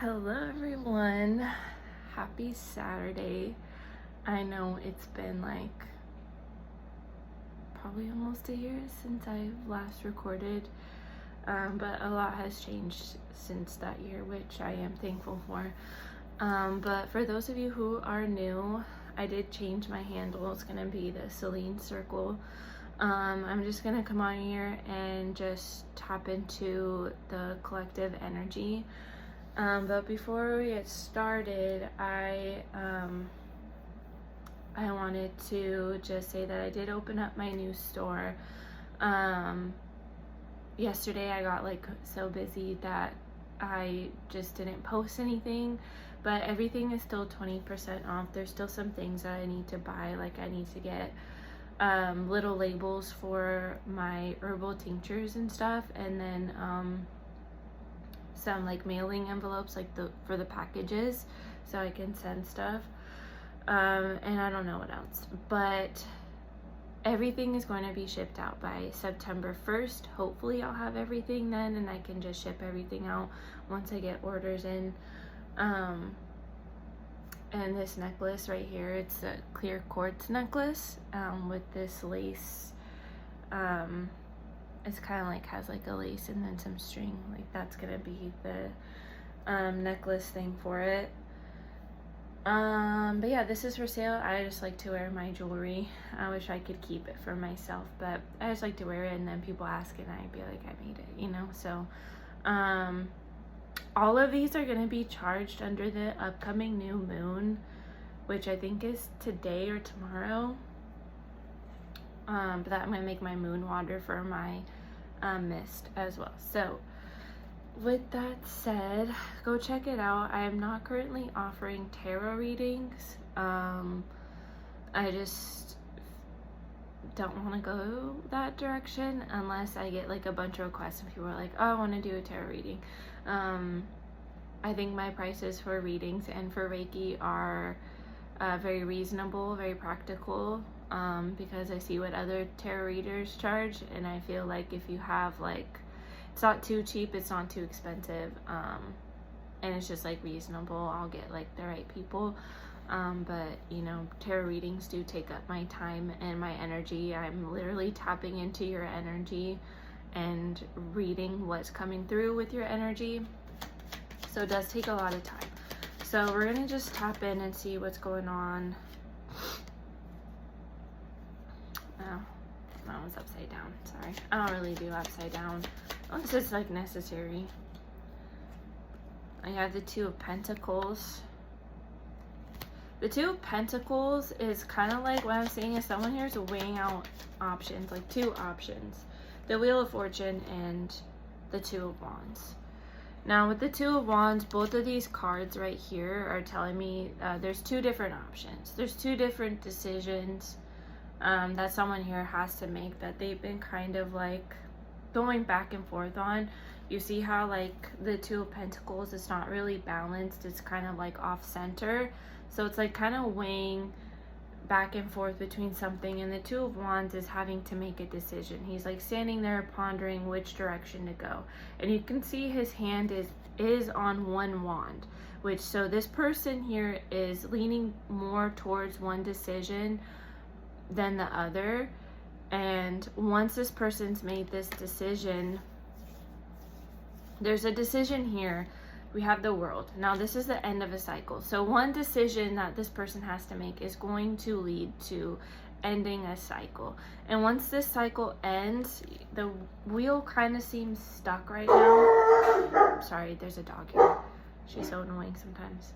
Hello everyone. Happy Saturday. I know it's been like probably almost a year since I last recorded, but a lot has changed since that year, which I am thankful for. But for those of you who are new, I did change my handle. It's gonna be the Celine Circle. I'm just gonna come on here and just tap into the collective energy. But before we get started, I wanted to just say that I did open up my new store. Yesterday I got like so busy that I just didn't post anything, but everything is still 20% off. There's still some things that I need to buy, like I need to get little labels for my herbal tinctures and stuff, and then some like mailing envelopes like for the packages so I can send stuff, and I don't know what else, but everything is going to be shipped out by September 1st. Hopefully I'll have everything then and I can just ship everything out once I get orders in. And this necklace right here, it's a clear quartz necklace with this lace. It's kind of like has like a lace and then some string, like that's gonna be the necklace thing for it. But yeah, this is for sale. I just like to wear my jewelry. I wish I could keep it for myself, but I just like to wear it and then people ask and I'd be like, I made it, you know. So all of these are gonna be charged under the upcoming new moon, which I think is today or tomorrow. But that I'm gonna make my moon water for my mist as well. So with that said, go check it out. I am not currently offering tarot readings. I just don't want to go that direction unless I get like a bunch of requests and people are like, oh, I want to do a tarot reading. I think my prices for readings and for Reiki are very reasonable, very practical, because I see what other tarot readers charge, and I feel like if you have like, it's not too cheap, it's not too expensive, and it's just like reasonable, I'll get like the right people. But you know, tarot readings do take up my time and my energy. I'm literally tapping into your energy and reading what's coming through with your energy, so it does take a lot of time. So we're gonna just tap in and see what's going on. Oh, that one's upside down, sorry. I don't really do upside down unless it's like necessary. I have the Two of Pentacles. The Two of Pentacles is kind of like what I'm saying is someone here is weighing out options, like two options. The Wheel of Fortune and the Two of Wands. Now with the Two of Wands, both of these cards right here are telling me there's two different options. There's two different decisions that someone here has to make that they've been kind of like going back and forth on. You see how like the Two of Pentacles is not really balanced, it's kind of like off center, so it's like kind of weighing back and forth between something, and the Two of Wands is having to make a decision. He's like standing there pondering which direction to go, and you can see his hand is on one wand, which, so this person here is leaning more towards one decision than the other. And once this person's made this decision, there's a decision here. We have the World. Now this is the end of a cycle. So one decision that this person has to make is going to lead to ending a cycle. And once this cycle ends, the wheel kind of seems stuck right now. Sorry, there's a dog here. She's so annoying sometimes.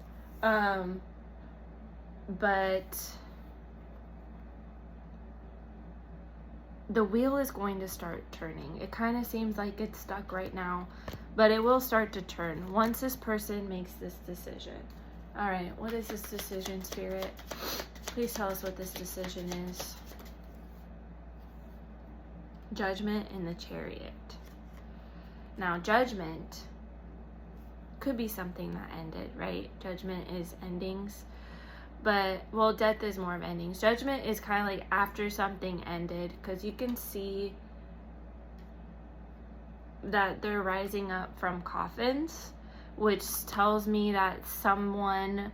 But the wheel is going to start turning. It kind of seems like it's stuck right now, but it will start to turn once this person makes this decision. All right, what is this decision, Spirit? Please tell us what this decision is. Judgment in the Chariot. Now, judgment could be something that ended, right? Judgment is endings. But, well, death is more of endings. Judgment is kind of like after something ended, because you can see that they're rising up from coffins, which tells me that someone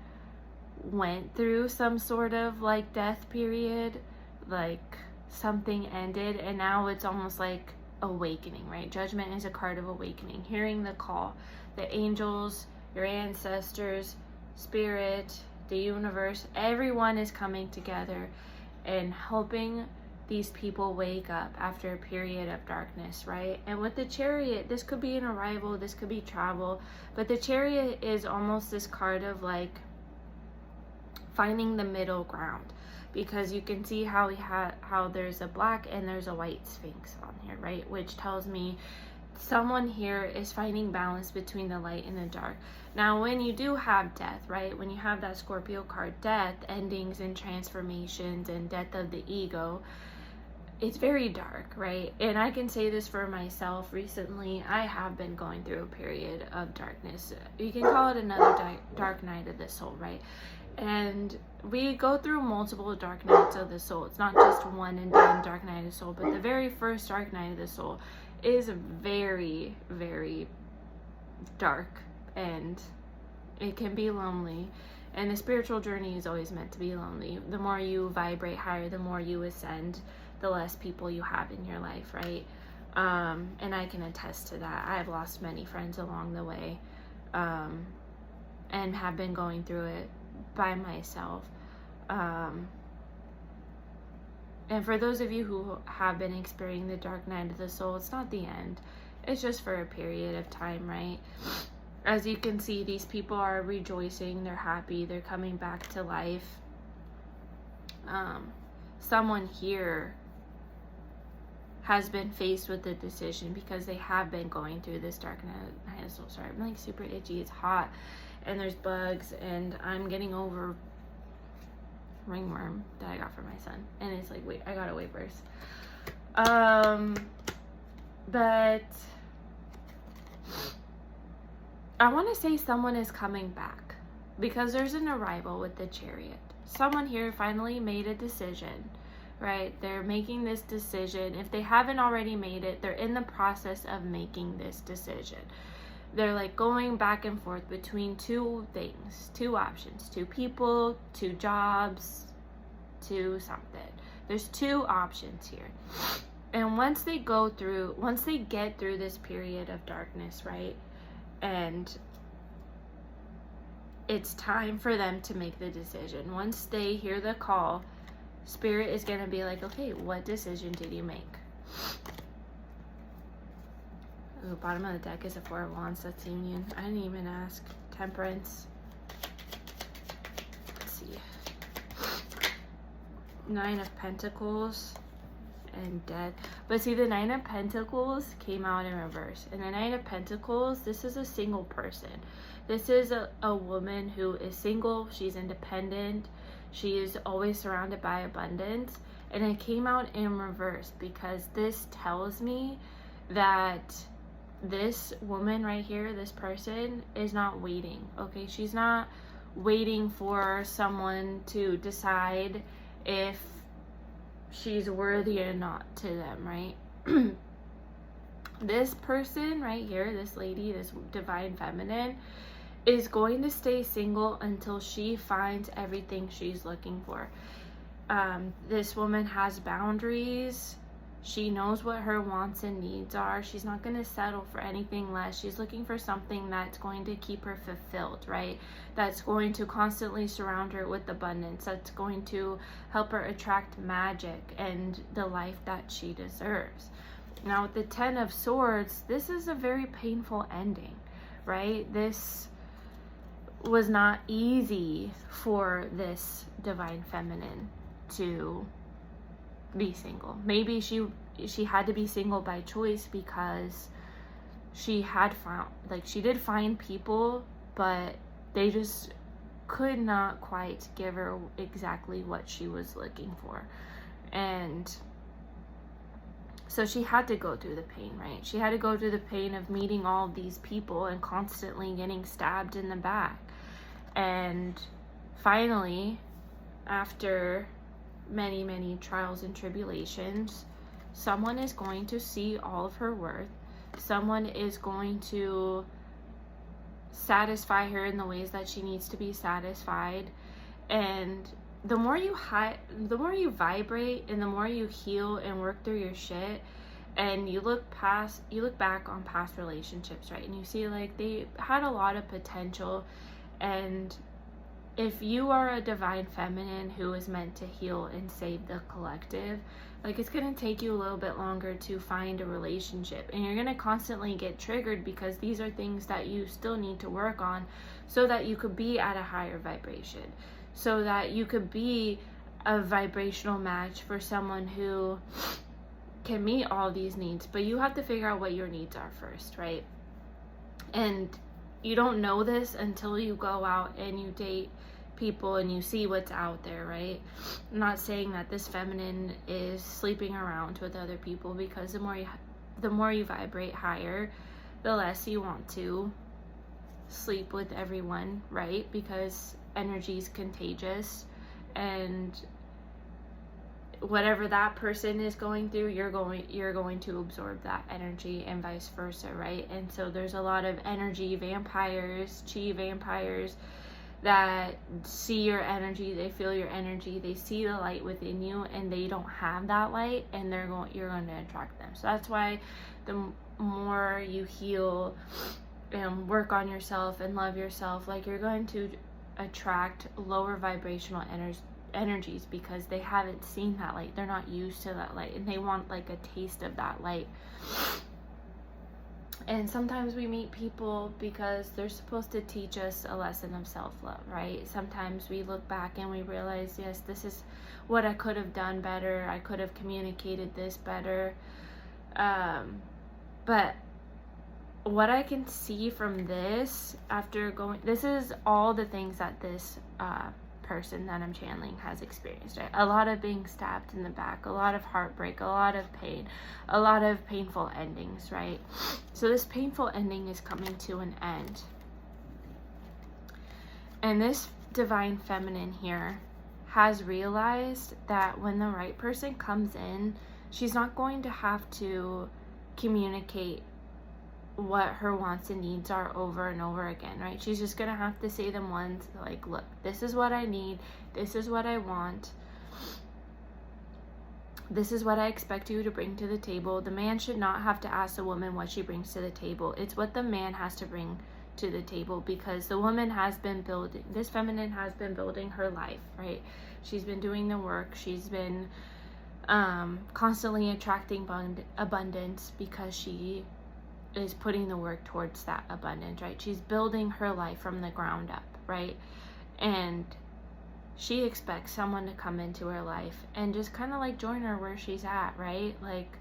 went through some sort of like death period, like something ended, and now it's almost like awakening, right? Judgment is a card of awakening, hearing the call. The angels, your ancestors, spirit, the universe, everyone is coming together and helping these people wake up after a period of darkness, right? And with the Chariot, this could be an arrival, this could be travel, but the Chariot is almost this card of like finding the middle ground, because you can see how how there's a black and there's a white Sphinx on here, right? Which tells me someone here is finding balance between the light and the dark. Now, when you do have death, right? When you have that Scorpio card, death, endings and transformations and death of the ego, it's very dark, right? And I can say this for myself. Recently, I have been going through a period of darkness. You can call it another dark night of the soul, right? And we go through multiple dark nights of the soul. It's not just one and done dark night of the soul, but the very first dark night of the soul is very, very dark, and it can be lonely. And the spiritual journey is always meant to be lonely. The more you vibrate higher, the more you ascend, the less people you have in your life, right? And I can attest to that. I've lost many friends along the way, and have been going through it by myself. And for those of you who have been experiencing the dark night of the soul, it's not the end. It's just for a period of time, right? As you can see, these people are rejoicing, they're happy, they're coming back to life. Someone here has been faced with a decision because they have been going through this dark night of the soul. Sorry, I'm like super itchy, it's hot, and there's bugs, and I'm getting over ringworm that I got for my son, and it's like, wait, I gotta wait first. But I want to say someone is coming back, because there's an arrival with the Chariot. Someone here finally made a decision, right? They're making this decision. If they haven't already made it, they're in the process of making this decision. They're like going back and forth between two things, two options, two people, two jobs, two something. There's two options here. And once they get through this period of darkness, right? And it's time for them to make the decision. Once they hear the call, Spirit is going to be like, okay, what decision did you make? The bottom of the deck is a Four of Wands. That's Union. I didn't even ask. Temperance. Let's see. Nine of Pentacles and Death. But see, the Nine of Pentacles came out in reverse. And the Nine of Pentacles, this is a single person. This is a woman who is single. She's independent. She is always surrounded by abundance. And it came out in reverse, because this tells me that this woman right here, this person, is not waiting, okay? She's not waiting for someone to decide if she's worthy or not to them, right? This person right here, this lady, this divine feminine, is going to stay single until she finds everything she's looking for. This woman has boundaries. She knows what her wants and needs are. She's not going to settle for anything less. She's looking for something that's going to keep her fulfilled, right? That's going to constantly surround her with abundance. That's going to help her attract magic and the life that she deserves. Now, with the Ten of Swords, this is a very painful ending, right? This was not easy for this divine feminine to be single. Maybe she had to be single by choice, because she had found, like, she did find people, but they just could not quite give her exactly what she was looking for. And so she had to go through the pain, right? She had to go through the pain of meeting all of these people and constantly getting stabbed in the back. And finally, after many, many trials and tribulations, someone is going to see all of her worth. Someone is going to satisfy her in the ways that she needs to be satisfied. And the more you vibrate, and the more you heal and work through your shit, and you look back on past relationships, right, and you see like they had a lot of potential. And if you are a divine feminine who is meant to heal and save the collective, like, it's going to take you a little bit longer to find a relationship, and you're going to constantly get triggered because these are things that you still need to work on so that you could be at a higher vibration, so that you could be a vibrational match for someone who can meet all these needs. But you have to figure out what your needs are first, right? And you don't know this until you go out and you date people and you see what's out there, right? I'm not saying that this feminine is sleeping around with other people, because the more you vibrate higher, the less you want to sleep with everyone, right? Because energy is contagious, and whatever that person is going through, you're going to absorb that energy, and vice versa, right? And so there's a lot of energy vampires, chi vampires, that see your energy, they feel your energy, they see the light within you, and they don't have that light, and you're going to attract them. So that's why the more you heal and work on yourself and love yourself, like, you're going to attract lower vibrational energies, because they haven't seen that light, they're not used to that light, and they want like a taste of that light. And sometimes we meet people because they're supposed to teach us a lesson of self-love, right? Sometimes we look back and we realize, yes, this is what I could have done better, I could have communicated this better. But what I can see from this, this is all the things that this person that I'm channeling has experienced, right? A lot of being stabbed in the back, a lot of heartbreak, a lot of pain, a lot of painful endings, right? So this painful ending is coming to an end. And this divine feminine here has realized that when the right person comes in, she's not going to have to communicate what her wants and needs are over and over again, right? She's just gonna have to say them once, like, look, this is what I need, this is what I want, this is what I expect you to bring to the table. The man should not have to ask the woman what she brings to the table. It's what the man has to bring to the table, because the woman has been building, this feminine has been building her life, right? She's been doing the work, she's been constantly attracting abundance, because she is putting the work towards that abundance, right? She's building her life from the ground up, right? And she expects someone to come into her life and just kind of like join her where she's at, right? Like,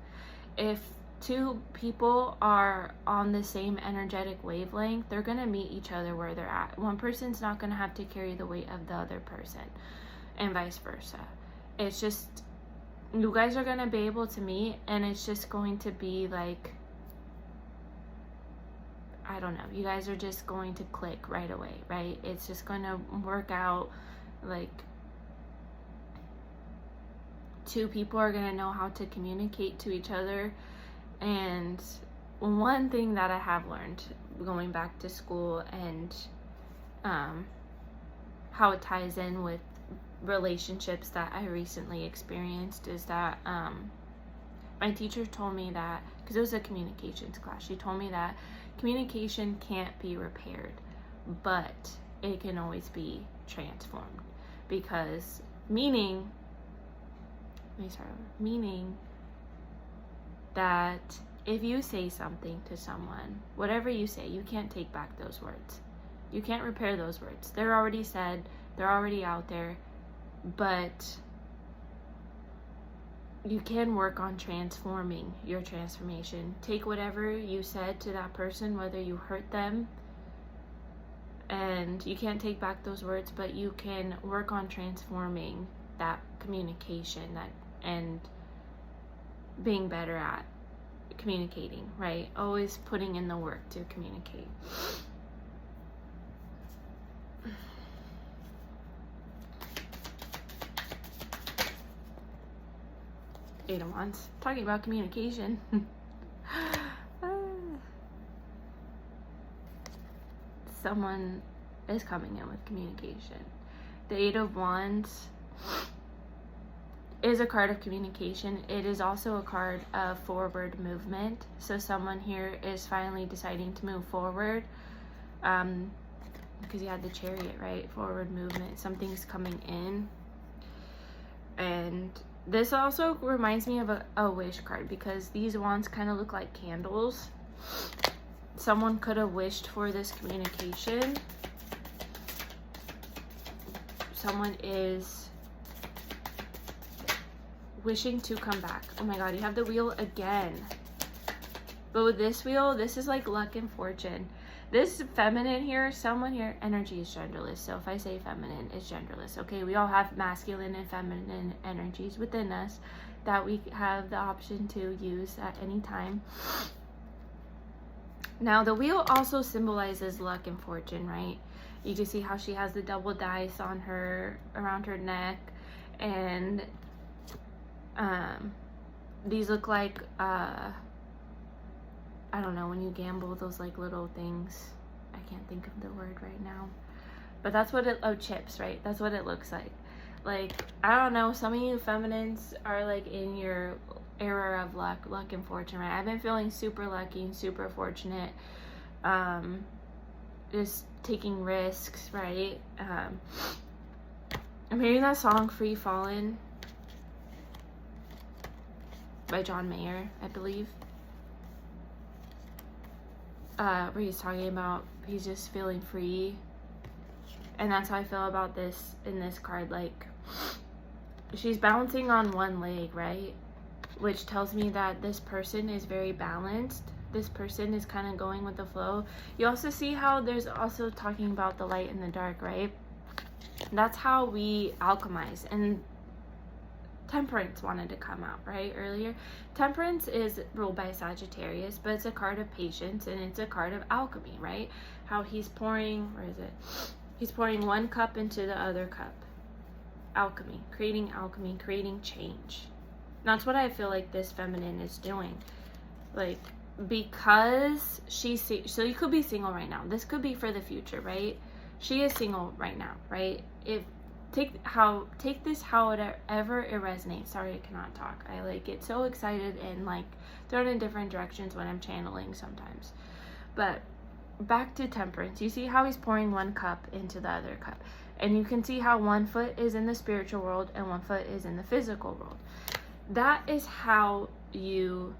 if two people are on the same energetic wavelength, they're gonna meet each other where they're at. One person's not gonna have to carry the weight of the other person, and vice versa. It's just, you guys are gonna be able to meet, and it's just going to be like, I don't know, you guys are just going to click right away, right? It's just going to work out. Like, two people are going to know how to communicate to each other. And one thing that I have learned going back to school, and how it ties in with relationships that I recently experienced, is that my teacher told me that, because it was a communications class, she told me that communication can't be repaired, but it can always be transformed. Because meaning that if you say something to someone, whatever you say, you can't take back those words. You can't repair those words. They're already said, they're already out there, but you can work on transforming your transformation. Take whatever you said to that person, whether you hurt them, and you can't take back those words, but you can work on transforming that communication, and being better at communicating, right? Always putting in the work to communicate. Eight of Wands, talking about communication. someone is coming in with communication. The Eight of Wands is a card of communication. It is also a card of forward movement. So someone here is finally deciding to move forward, because you had the Chariot, right? Forward movement. Something's coming in. And this also reminds me of a wish card, because these wands kind of look like candles. Someone could have wished for this communication. Someone is wishing to come back. Oh my god, you have the Wheel again. But with this wheel, this is like luck and fortune. This feminine here, someone here, energy is genderless. So if I say feminine, it's genderless. Okay, we all have masculine and feminine energies within us that we have the option to use at any time. Now, the wheel also symbolizes luck and fortune, right? You can see how she has the double dice on her, around her neck. And these look like, I don't know, when you gamble, those like little things. I can't think of the word right now. But that's what chips, right? That's what it looks like. Like, I don't know, some of you feminines are like in your era of luck and fortune, right? I've been feeling super lucky and super fortunate. Just taking risks, right? I'm hearing that song Free Fallin' by John Mayer, I believe. Where he's talking about he's just feeling free. And that's how I feel about this in this card. Like, she's balancing on one leg, right? Which tells me that this person is very balanced. This person is kind of going with the flow. You also see how there's also talking about the light and the dark, right? That's how we alchemize. And Temperance wanted to come out, right, earlier. Temperance is ruled by Sagittarius, but it's a card of patience, and it's a card of alchemy, right? How he's pouring, where is it? He's pouring one cup into the other cup. Alchemy, creating change. That's what I feel like this feminine is doing. Like, because she's, so you could be single right now. This could be for the future, right? She is single right now, right? Take this however it resonates. Sorry, I cannot talk. I like get so excited and like thrown in different directions when I'm channeling sometimes. But back to Temperance. You see how he's pouring one cup into the other cup. And you can see how one foot is in the spiritual world and one foot is in the physical world. That is how you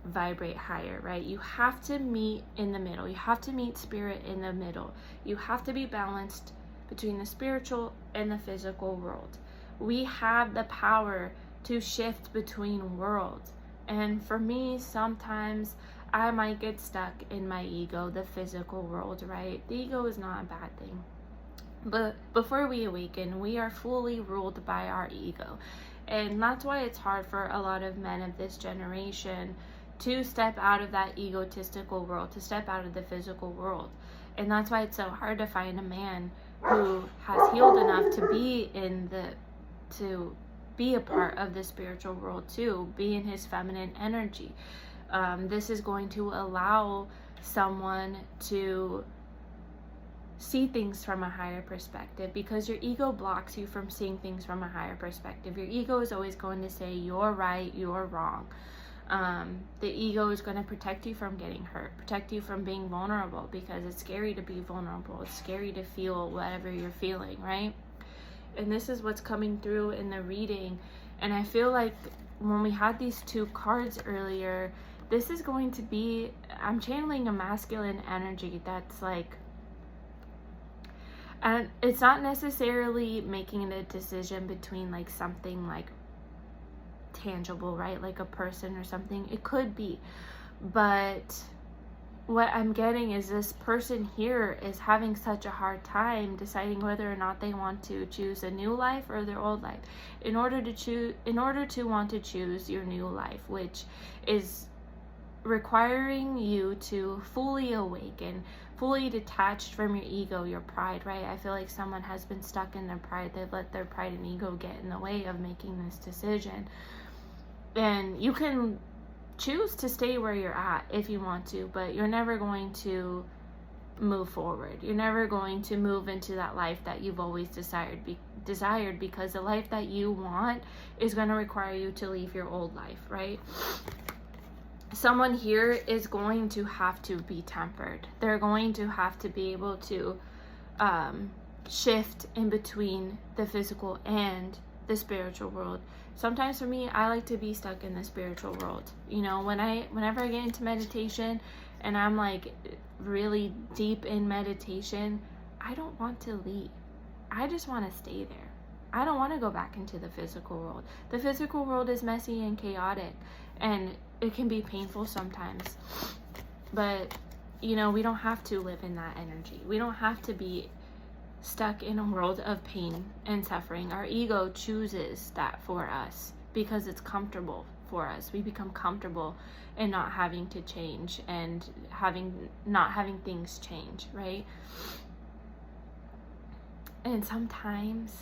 vibrate higher, right? You have to meet in the middle. You have to meet spirit in the middle. You have to be balanced between the spiritual and the physical world. We have the power to shift between worlds. And for me, sometimes I might get stuck in my ego, the physical world, right? The ego is not a bad thing. But before we awaken, we are fully ruled by our ego. And that's why it's hard for a lot of men of this generation to step out of that egotistical world, to step out of the physical world. And that's why it's so hard to find a man who has healed enough to be a part of the spiritual world too, be in his feminine energy. This is going to allow someone to see things from a higher perspective, because your ego blocks you from seeing things from a higher perspective. Your ego is always going to say you're right, you're wrong. The ego is going to protect you from getting hurt, protect you from being vulnerable, because it's scary to be vulnerable. It's scary to feel whatever you're feeling, right? And this is what's coming through in the reading. And I feel like when we had these two cards earlier, this is going to be, I'm channeling a masculine energy that's like, and it's not necessarily making a decision between like something like tangible, right? Like a person or something. It could be. But what I'm getting is this person here is having such a hard time deciding whether or not they want to choose a new life or their old life. In order to want to choose your new life, which is requiring you to fully awaken, fully detached from your ego, your pride, right? I feel like someone has been stuck in their pride. They've let their pride and ego get in the way of making this decision. And you can choose to stay where you're at if you want to, but you're never going to move forward. You're never going to move into that life that you've always desired, because the life that you want is going to require you to leave your old life, right? Someone here is going to have to be tempered. They're going to have to be able to shift in between the physical and the spiritual world. Sometimes for me, I like to be stuck in the spiritual world. You know, whenever I get into meditation and I'm like really deep in meditation, I don't want to leave. I just want to stay there. I don't want to go back into the physical world. The physical world is messy and chaotic, and it can be painful sometimes. But, you know, we don't have to live in that energy. We don't have to be stuck in a world of pain and suffering. Our ego chooses that for us because it's comfortable for us. We become comfortable in not having to change and not having things change, right? And sometimes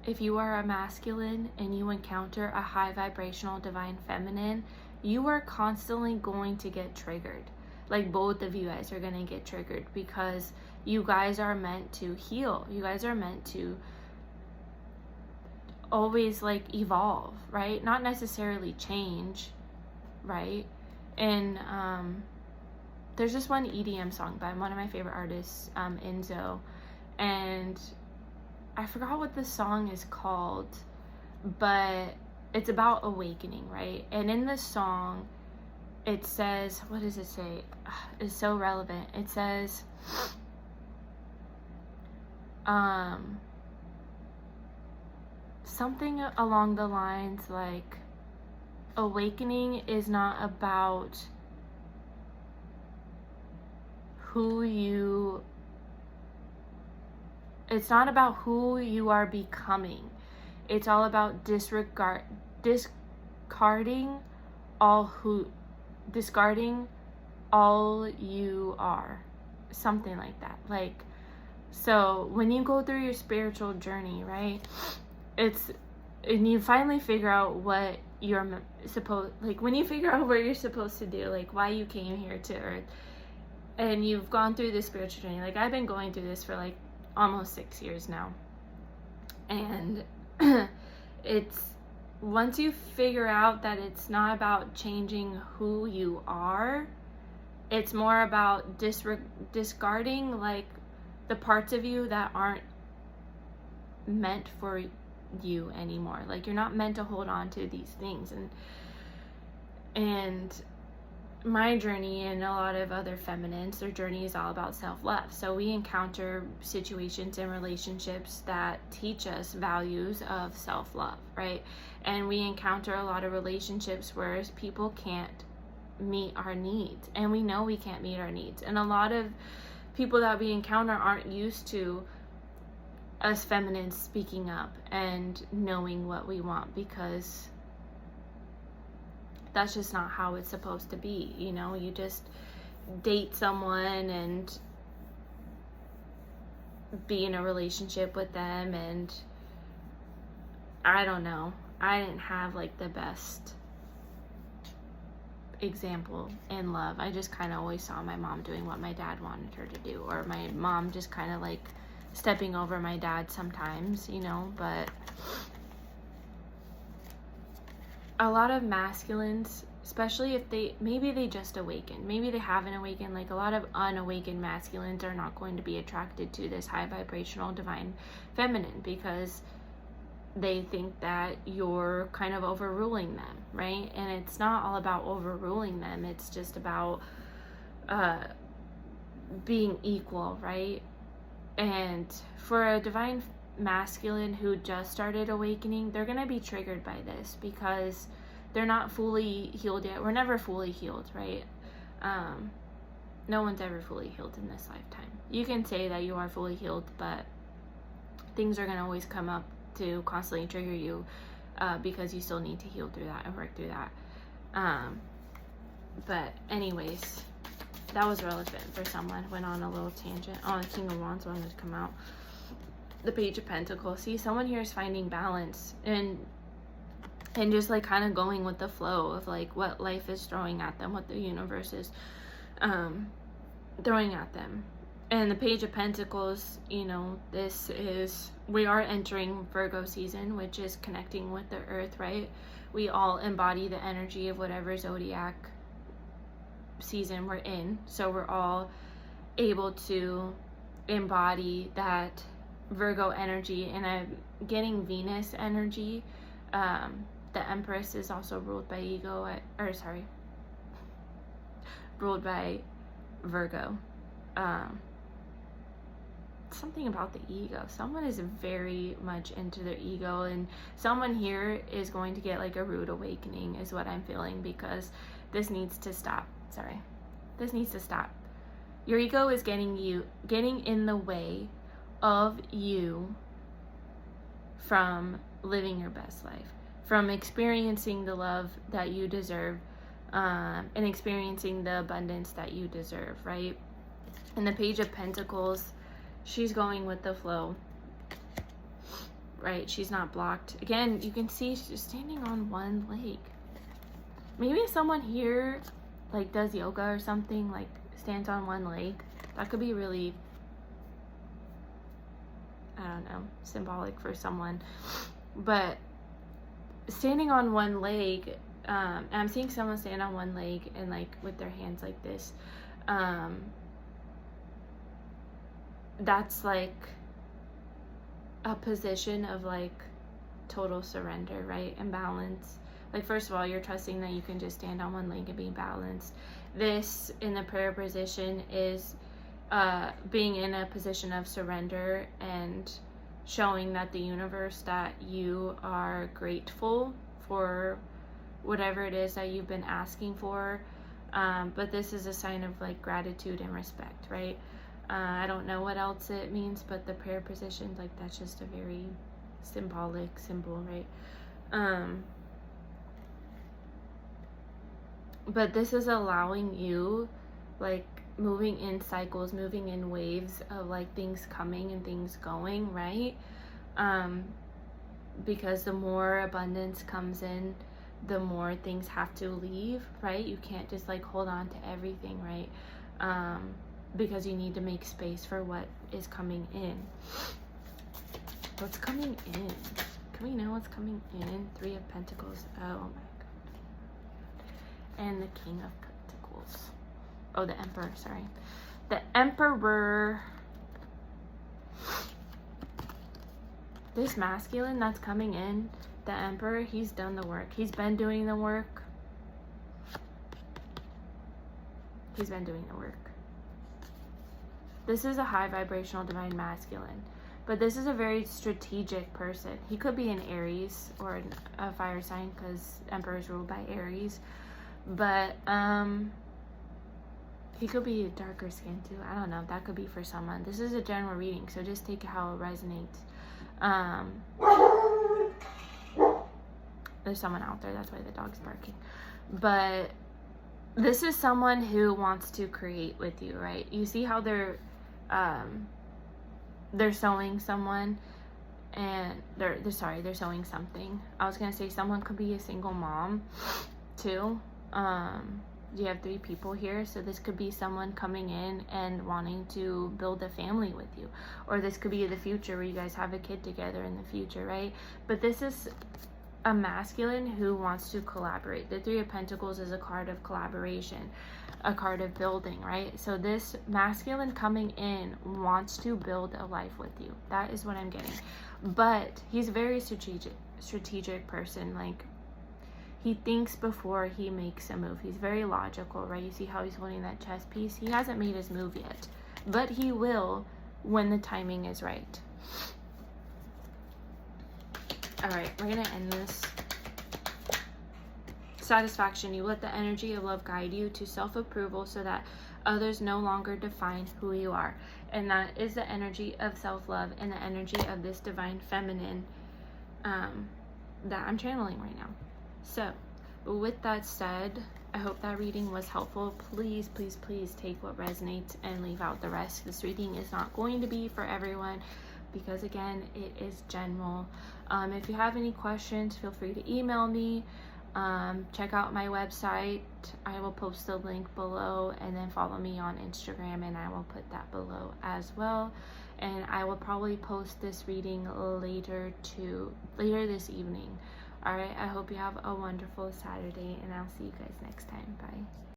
if you are a masculine and you encounter a high vibrational divine feminine, you are constantly going to get triggered. Like, both of you guys are going to get triggered because you guys are meant to heal. You guys are meant to always like evolve, right? Not necessarily change, right? And there's this one EDM song by one of my favorite artists, Enzo, and I forgot what the song is called, but it's about awakening, right? And in the song, it says, what does it say? It's so relevant. It says, something along the lines like, awakening is not about it's not about who you are becoming. It's all about discarding all you are. Something like that. Like, so when you go through your spiritual journey, right? And you finally figure out what you're when you figure out what you're supposed to do, like why you came here to Earth, and you've gone through this spiritual journey. Like, I've been going through this for like almost 6 years now. And it's, once you figure out that it's not about changing who you are, it's more about discarding like the parts of you that aren't meant for you anymore. Like, you're not meant to hold on to these things. And my journey and a lot of other feminines, their journey is all about self-love. So we encounter situations and relationships that teach us values of self-love, right? And we encounter a lot of relationships where people can't meet our needs, and we know we can't meet our needs. And a lot of people that we encounter aren't used to us feminines speaking up and knowing what we want, because that's just not how it's supposed to be. You know, you just date someone and be in a relationship with them, and I don't know, I didn't have like the best example in love. I just kind of always saw my mom doing what my dad wanted her to do, or my mom just kind of like stepping over my dad sometimes, you know. But a lot of masculines, especially if maybe they just awakened, maybe they haven't awakened, like a lot of unawakened masculines are not going to be attracted to this high vibrational divine feminine, because they think that you're kind of overruling them, right? And it's not all about overruling them. It's just about being equal, right? And for a divine masculine who just started awakening, they're going to be triggered by this because they're not fully healed yet. We're never fully healed, right? No one's ever fully healed in this lifetime. You can say that you are fully healed, but things are going to always come up to constantly trigger you, because you still need to heal through that and work through that. But anyways, that was relevant for someone. Went on a little tangent. Oh, the King of Wands wanted to come out. The Page of Pentacles. See, someone here is finding balance and just like kind of going with the flow of like what life is throwing at them, what the universe is throwing at them. And the Page of Pentacles, we are entering Virgo season, which is connecting with the earth, right? We all embody the energy of whatever zodiac season we're in. So we're all able to embody that Virgo energy. And I'm getting Venus energy. The Empress is also ruled by ruled by Virgo. Something about the ego. Someone is very much into their ego, and someone here is going to get like a rude awakening is what I'm feeling, because this needs to stop. This needs to stop. Your ego is getting in the way of you from living your best life, from experiencing the love that you deserve, and experiencing the abundance that you deserve, right? And the Page of Pentacles, she's going with the flow, right? She's not blocked. Again, you can see she's standing on one leg. Maybe someone here like does yoga or something, like stands on one leg. That could be really, I don't know, symbolic for someone. But standing on one leg, I'm seeing someone stand on one leg and like with their hands like this. That's like a position of like total surrender, right? And balance. Like, first of all, you're trusting that you can just stand on one leg and be balanced. This, in the prayer position, is being in a position of surrender and showing that the universe that you are grateful for whatever it is that you've been asking for. But this is a sign of like gratitude and respect, right? I don't know what else it means, but the prayer position, like, that's just a very symbolic symbol, right? But this is allowing you, like, moving in cycles, moving in waves of like things coming and things going, right? Because the more abundance comes in, the more things have to leave, right? You can't just like hold on to everything, right? Because you need to make space for what is coming in. What's coming in? Can we know what's coming in? Three of Pentacles. Oh my God. And the King of Pentacles. Oh, the Emperor, sorry. The Emperor. This masculine that's coming in, the Emperor, he's done the work. He's been doing the work. He's been doing the work. This is a high vibrational divine masculine, but this is a very strategic person. He could be an Aries or a fire sign, because Emperor is ruled by Aries, but he could be darker skin too. I don't know. That could be for someone. This is a general reading, so just take it how it resonates. There's someone out there, that's why the dog's barking. But this is someone who wants to create with you, right? You see how they're sewing someone, and they're sewing something. I was gonna say someone could be a single mom too. You have three people here, so this could be someone coming in and wanting to build a family with you, or this could be the future where you guys have a kid together in the future, right? But this is a masculine who wants to collaborate. The Three of Pentacles is a card of collaboration, a card of building, right? So this masculine coming in wants to build a life with you. That is what I'm getting. But he's a very strategic person. Like, he thinks before he makes a move. He's very logical, right? You see how he's holding that chess piece? He hasn't made his move yet, but he will when the timing is right. All right, we're gonna end this. Satisfaction. You let the energy of love guide you to self-approval so that others no longer define who you are. And that is the energy of self-love and the energy of this divine feminine that I'm channeling right now. So with that said, I hope that reading was helpful. Please, please, please take what resonates and leave out the rest. This reading is not going to be for everyone, because again, it is general. If you have any questions, feel free to email me. Check out my website. I will post the link below, and then follow me on Instagram, and I will put that below as well. And I will probably post this reading later this evening. All right, I hope you have a wonderful Saturday, and I'll see you guys next time. Bye.